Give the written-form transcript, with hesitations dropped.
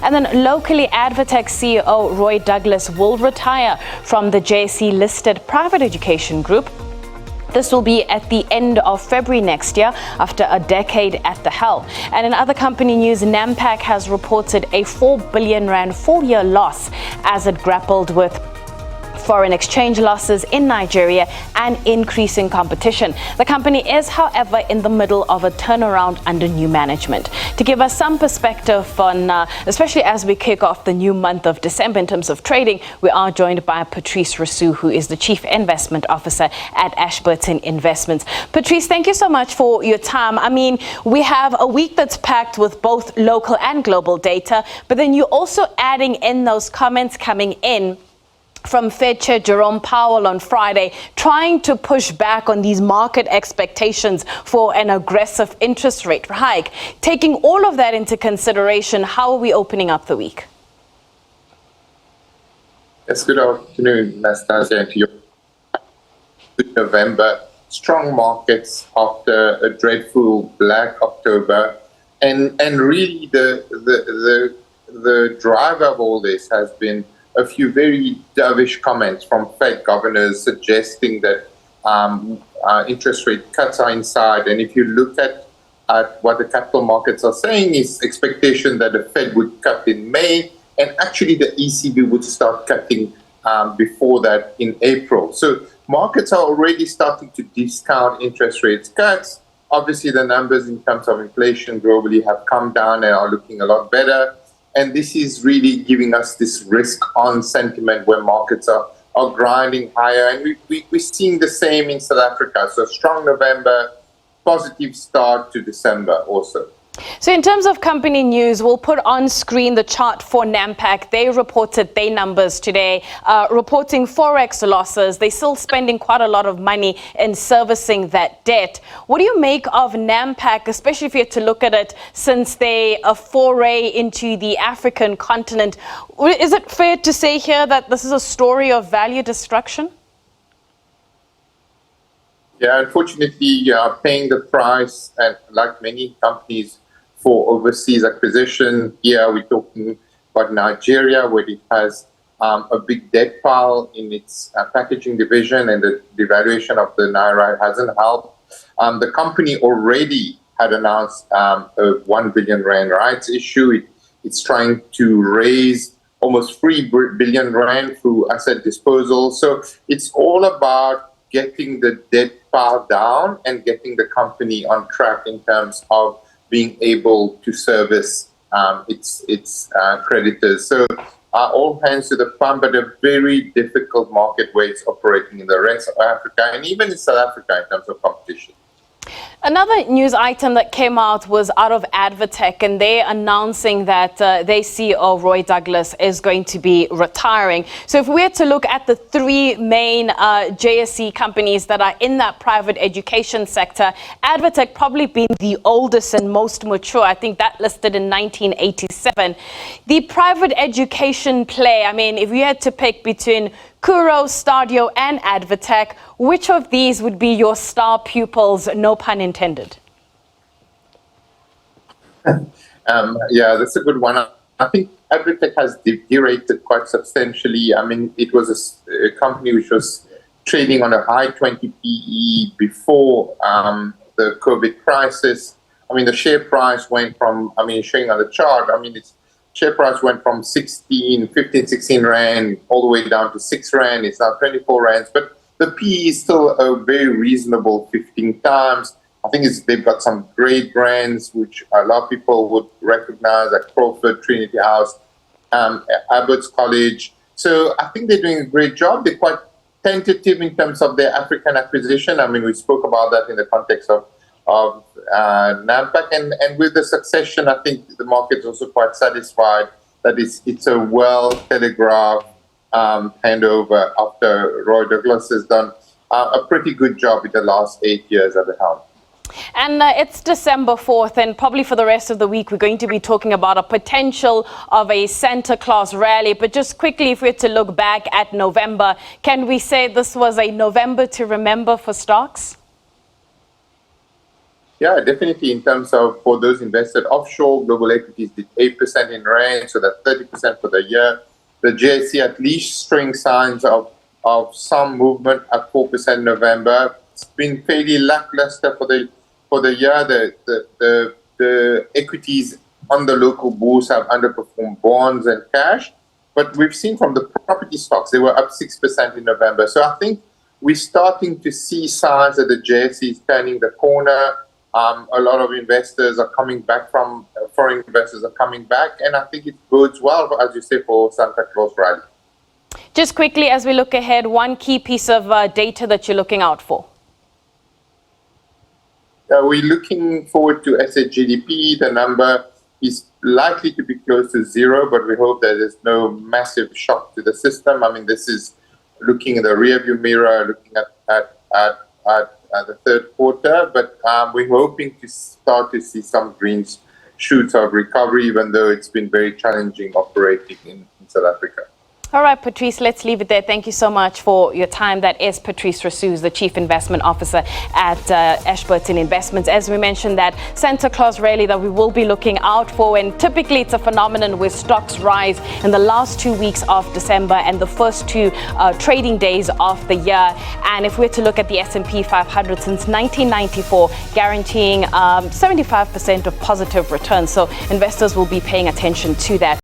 And then locally, Advertech CEO Roy Douglas will retire from the JSE-listed private education group. This will be at the end of February next year after a decade at the helm. And in other company news, Nampak has reported a 4 billion rand full-year loss as it grappled with foreign exchange losses in Nigeria and increasing competition. The company is, however, in the middle of a turnaround under new management. To give us some perspective on, especially as we kick off the new month of December in terms of trading, we are joined by Patrice Rousseau, who is the Chief Investment Officer at Ashburton Investments. Patrice, thank you so much for your time. I mean, we have a week that's packed with both local and global data, but then you're also adding in those comments coming in from Fed Chair Jerome Powell on Friday, trying to push back on these market expectations for an aggressive interest rate hike. Taking all of that into consideration, how are we opening up the week? Yes, good afternoon, Nastasia, and to you. Good November. Strong markets after a dreadful Black October, and really the driver of all this has been a few very dovish comments from Fed governors suggesting that interest rate cuts are in sight. And if you look at what the capital markets are saying, is expectation that the Fed would cut in May, and actually the ECB would start cutting before that in April. So markets are already starting to discount interest rates cuts. Obviously, the numbers in terms of inflation globally have come down and are looking a lot better. And this is really giving us this risk-on sentiment where markets are grinding higher. And we're seeing the same in South Africa. So strong November, positive start to December also. So in terms of company news, we'll put on screen the chart for Nampak. They reported their numbers today, reporting forex losses. They're still spending quite a lot of money in servicing that debt. What do you make of Nampak, especially if you had to look at it since they a foray into the African continent? Is it fair to say here that this is a story of value destruction? Yeah, unfortunately, you are paying the price, and like many companies, for overseas acquisition. Here we're talking about Nigeria, where it has a big debt pile in its packaging division, and the devaluation of the Naira hasn't helped. The company already had announced a 1 billion rand rights issue. It's trying to raise almost 3 billion rand through asset disposal. So it's all about getting the debt pile down and getting the company on track in terms of being able to service its creditors. So all hands to the pump, but a very difficult market where it's operating in the rest of Africa and even in South Africa in terms of competition. Another news item that came out was out of Advertech, and they're announcing that their CEO, Roy Douglas, is going to be retiring. So if we were to look at the three main JSE companies that are in that private education sector, Advertech probably being the oldest and most mature. I think that listed in 1987. The private education play, I mean, if you had to pick between Kuro, Stadio, and Advertech, which of these would be your star pupils, no pun intended? Yeah, that's a good one. I think Advertech has derated quite substantially. I mean, it was a company which was trading on a high 20 PE before the COVID crisis. I mean, the share price went from, I mean, showing on the chart, I mean, its share price went from 15, 16 Rand all the way down to 6 Rand. It's now 24 Rands, but the PE is still a very reasonable 15 times. I think they've got some great brands, which a lot of people would recognize, like Crawford, Trinity House, Abbott's College. So I think they're doing a great job. They're quite tentative in terms of their African acquisition. I mean, we spoke about that in the context of Nampak, and with the succession, I think the market is also quite satisfied that it's a well telegraphed handover after Roy Douglas has done a pretty good job in the last 8 years at the helm. And it's December 4th, and probably for the rest of the week, we're going to be talking about a potential of a Santa Claus rally. But just quickly, if we were to look back at November, can we say this was a November to remember for stocks? Yeah, definitely. In terms of for those invested offshore, global equities did 8% in range, so that's 30% for the year. The JSE at least showing signs of some movement at 4% in November. It's been fairly lackluster for the year. The equities on the local bourse have underperformed bonds and cash, but we've seen from the property stocks they were up 6% in November. So I think we're starting to see signs that the JSE is turning the corner. A lot of investors are coming back from foreign investors are coming back, and I think it bodes well, as you say, for Santa Claus rally. Just quickly, as we look ahead, one key piece of data that you're looking out for. We're looking forward to SA GDP. The number is likely to be close to zero, but we hope that there's no massive shock to the system. I mean, this is looking in the rearview mirror, looking at the third quarter, but we're hoping to start to see some green shoots of recovery, even though it's been very challenging operating in South Africa. All right, Patrice, let's leave it there. Thank you so much for your time. That is Patrice Rousseau, the Chief Investment Officer at Ashburton Investments. As we mentioned, that Santa Claus rally that we will be looking out for, and typically it's a phenomenon where stocks rise in the last 2 weeks of December and the first two trading days of the year. And if we're to look at the S&P 500 since 1994, guaranteeing 75% of positive returns. So investors will be paying attention to that.